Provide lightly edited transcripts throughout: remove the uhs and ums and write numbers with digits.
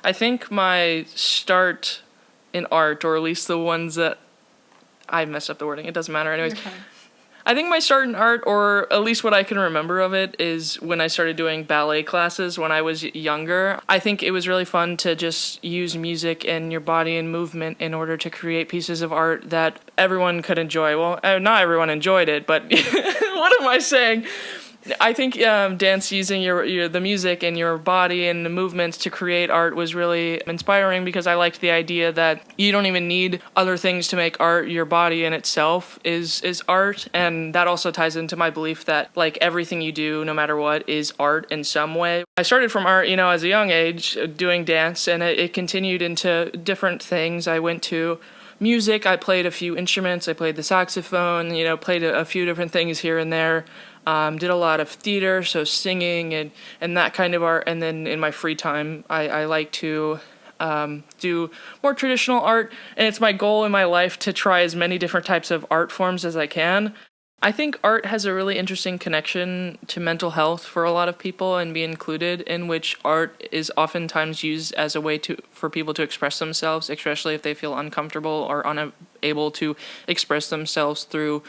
I think my start in art, or at least the ones that I messed up the wording, it doesn't matter anyways. Okay. I think my start in art, or at least what I can remember of it, is when I started doing ballet classes when I was younger. I think it was really fun to just use music and your body and movement in order to create pieces of art that everyone could enjoy. Well, not everyone enjoyed it, but what am I saying? I think dance using the music and your body and the movements to create art was really inspiring, because I liked the idea that you don't even need other things to make art. Your body in itself is art, and that also ties into my belief that like everything you do, no matter what, is art in some way. I started from art, as a young age, doing dance, and it continued into different things. I went to music. I played a few instruments. I played the saxophone, played a few different things here and there. Did a lot of theater, so singing and that kind of art. And then in my free time, I like to do more traditional art. And it's my goal in my life to try as many different types of art forms as I can. I think art has a really interesting connection to mental health for a lot of people, and be included, in which art is oftentimes used as a way for people to express themselves, especially if they feel uncomfortable or unable to express themselves through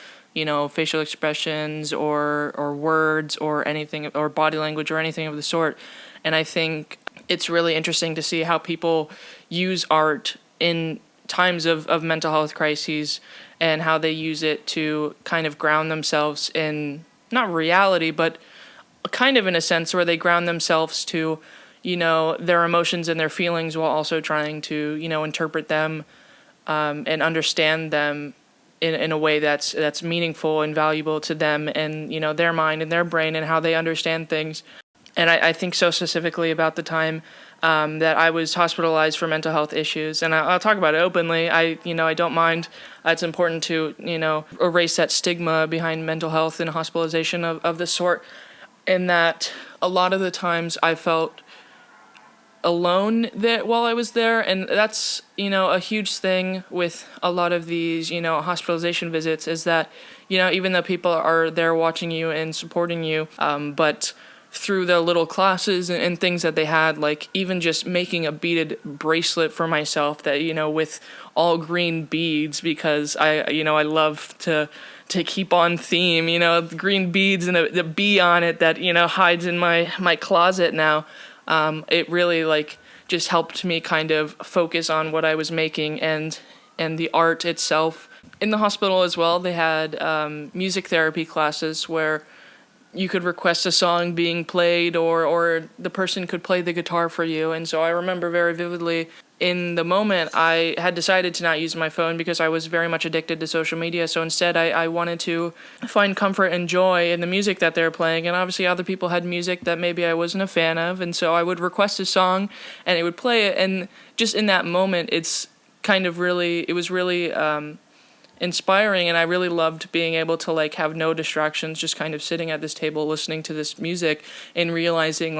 facial expressions or words or anything, or body language or anything of the sort. And I think it's really interesting to see how people use art in times of mental health crises, and how they use it to kind of ground themselves in, not reality, but kind of in a sense where they ground themselves to, their emotions and their feelings, while also trying to, interpret them and understand them in a way that's meaningful and valuable to them and, their mind and their brain and how they understand things. And I think so specifically about the time that I was hospitalized for mental health issues. And I'll talk about it openly. I don't mind. It's important to, erase that stigma behind mental health and hospitalization of this sort. In that a lot of the times I felt alone that while I was there, and that's a huge thing with a lot of these hospitalization visits, is that even though people are there watching you and supporting you, but through the little classes and things that they had, like even just making a beaded bracelet for myself that with all green beads, because I love to keep on theme, the green beads and the bee on it that hides in my closet now. It really just helped me kind of focus on what I was making and the art itself. In the hospital as well, they had music therapy classes where you could request a song being played, or the person could play the guitar for you. And so I remember very vividly, in the moment, I had decided to not use my phone because I was very much addicted to social media. So instead, I wanted to find comfort and joy in the music that they were playing. And obviously, other people had music that maybe I wasn't a fan of. And so I would request a song, and it would play it. And just in that moment, it was really inspiring, and I really loved being able to have no distractions, just kind of sitting at this table listening to this music and realizing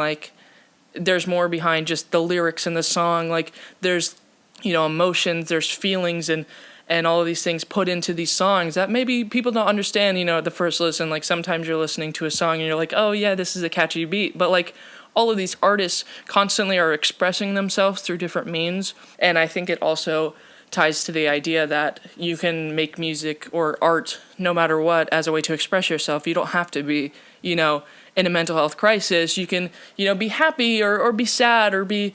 there's more behind just the lyrics in the song. There's emotions, there's feelings, and all of these things put into these songs that maybe people don't understand at the first listen. Sometimes you're listening to a song and you're like, oh yeah, this is a catchy beat, but all of these artists constantly are expressing themselves through different means. And I think it also ties to the idea that you can make music or art no matter what as a way to express yourself. You don't have to be, in a mental health crisis. You can, be happy or be sad or be,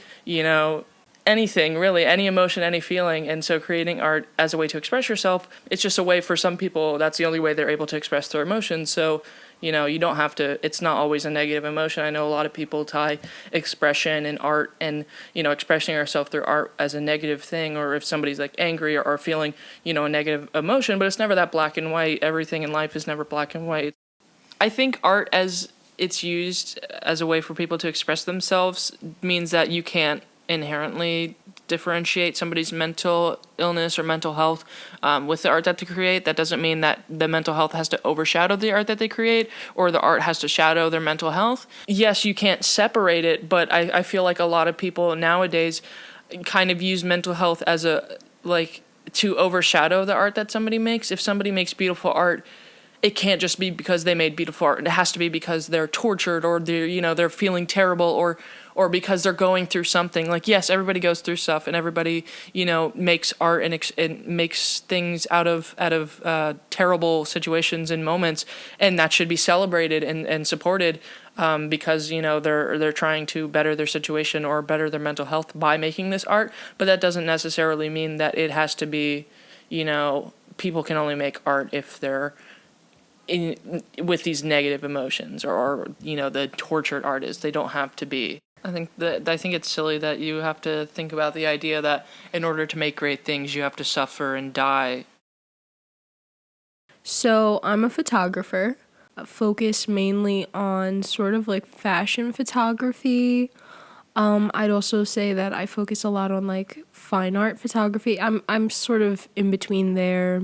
anything really, any emotion, any feeling. And so creating art as a way to express yourself, it's just a way for some people, that's the only way they're able to express their emotions. So you don't have to, it's not always a negative emotion. I know a lot of people tie expression and art and, expressing yourself through art as a negative thing, or if somebody's angry or feeling, a negative emotion, but it's never that black and white. Everything in life is never black and white. I think art, as it's used as a way for people to express themselves, means that you can't inherently differentiate somebody's mental illness or mental health with the art that they create. That doesn't mean that the mental health has to overshadow the art that they create, or the art has to shadow their mental health. Yes, you can't separate it, but I feel like a lot of people nowadays kind of use mental health as to overshadow the art that somebody makes. If somebody makes beautiful art, it can't just be because they made beautiful art. It has to be because they're tortured, or they're feeling terrible, or because they're going through something. Like, yes, everybody goes through stuff, and everybody, makes art and makes things out of terrible situations and moments, and that should be celebrated and supported, because they're trying to better their situation or better their mental health by making this art. But that doesn't necessarily mean that it has to be, people can only make art if they're with these negative emotions, or the tortured artists. They don't have to be. I think it's silly that you have to think about the idea that in order to make great things, you have to suffer and die. So I'm a photographer, focus mainly on sort of like fashion photography. I'd also say that I focus a lot on like fine art photography. I'm sort of in between there.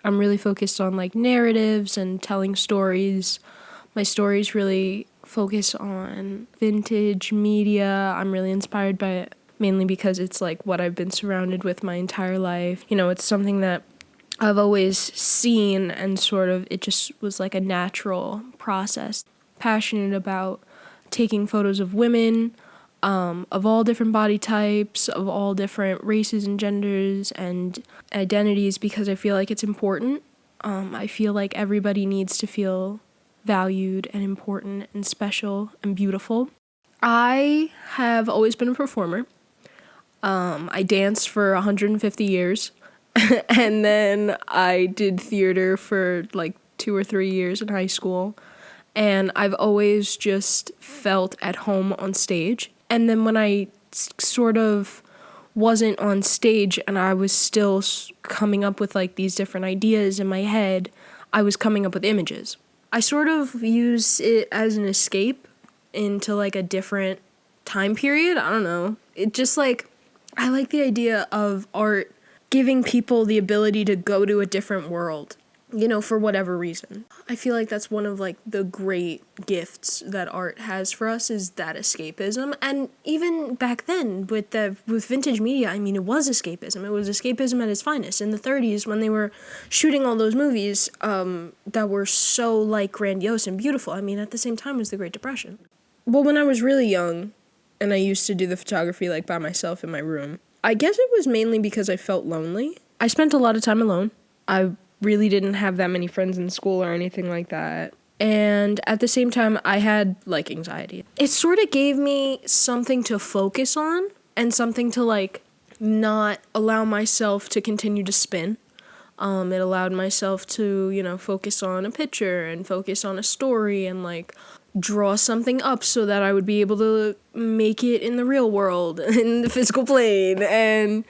I'm really focused on like narratives and telling stories. My stories really focus on vintage media. I'm really inspired by it, mainly because it's like what I've been surrounded with my entire life. It's something that I've always seen, and sort of it just was like a natural process. Passionate about taking photos of women, of all different body types, of all different races and genders and identities, because I feel like it's important. I feel like everybody needs to feel valued and important and special and beautiful. I have always been a performer. I danced for 150 years, and then I did theater for like 2 or 3 years in high school, and I've always just felt at home on stage. And then when I sort of wasn't on stage and I was still coming up with like these different ideas in my head, I was coming up with images. I sort of use it as an escape into like a different time period. I don't know. It just like, I like the idea of art giving people the ability to go to a different world, for whatever reason. I feel like that's one of like the great gifts that art has for us, is that escapism. And even back then with vintage media, I mean, it was escapism. It was escapism at its finest in the 30s when they were shooting all those movies that were so like grandiose and beautiful. I mean, at the same time was the Great Depression. Well, when I was really young and I used to do the photography like by myself in my room, I guess it was mainly because I felt lonely. I spent a lot of time alone. I really didn't have that many friends in school or anything like that. And at the same time, I had like anxiety. It sort of gave me something to focus on and something to like not allow myself to continue to spin. It allowed myself to, focus on a picture and focus on a story and like draw something up so that I would be able to make it in the real world, in the physical plane. And,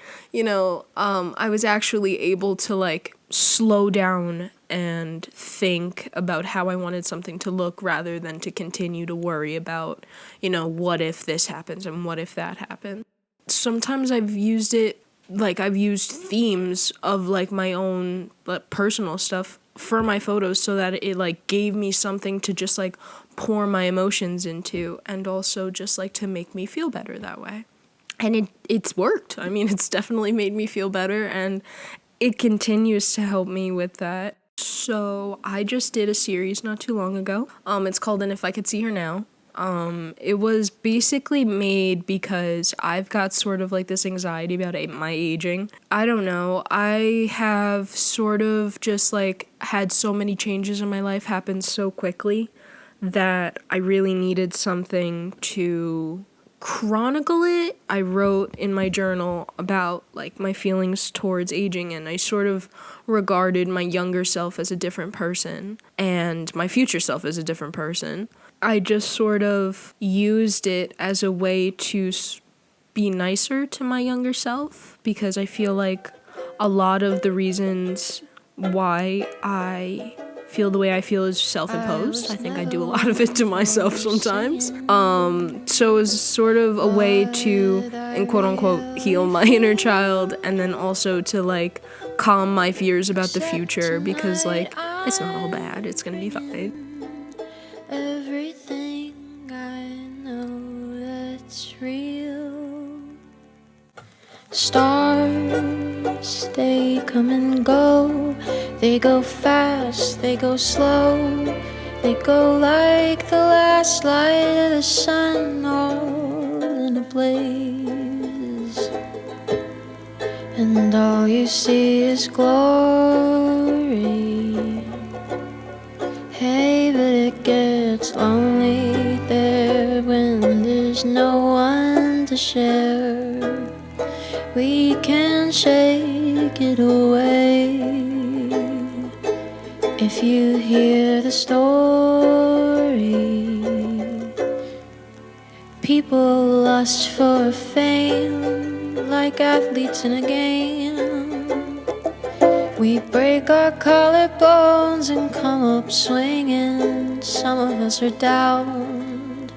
I was actually able to like slow down and think about how I wanted something to look, rather than to continue to worry about, what if this happens and what if that happens. Sometimes I've used themes of like my own personal stuff for my photos, so that it like gave me something to just like pour my emotions into, and also just like to make me feel better that way. And it's worked. I mean, it's definitely made me feel better, and it continues to help me with that. So I just did a series not too long ago. It's called And If I Could See Her Now. It was basically made because I've got sort of like this anxiety about my aging. I don't know. I have sort of just like had so many changes in my life happen so quickly that I really needed something to chronicle it. I wrote in my journal about like my feelings towards aging, and I sort of regarded my younger self as a different person and my future self as a different person. I just sort of used it as a way to be nicer to my younger self, because I feel like a lot of the reasons why I feel the way I feel is self-imposed. I think I do a lot of it to myself sometimes. So it was sort of a way to, and quote unquote, heal my inner child, and then also to like calm my fears about the future, because like it's not all bad, it's gonna be fine. Everything I know that's real. Stars, they come and go. They go fast, they go slow. They go like the last light of the sun. Oh, blaze, and all you see is glory. Hey, but it gets lonely there when there's no one to share. We can shake it away if you hear the story. People lust for fame like athletes in a game. We break our collarbones and come up swinging. Some of us are downed,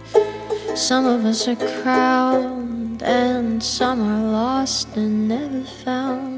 some of us are crowned, and some are lost and never found.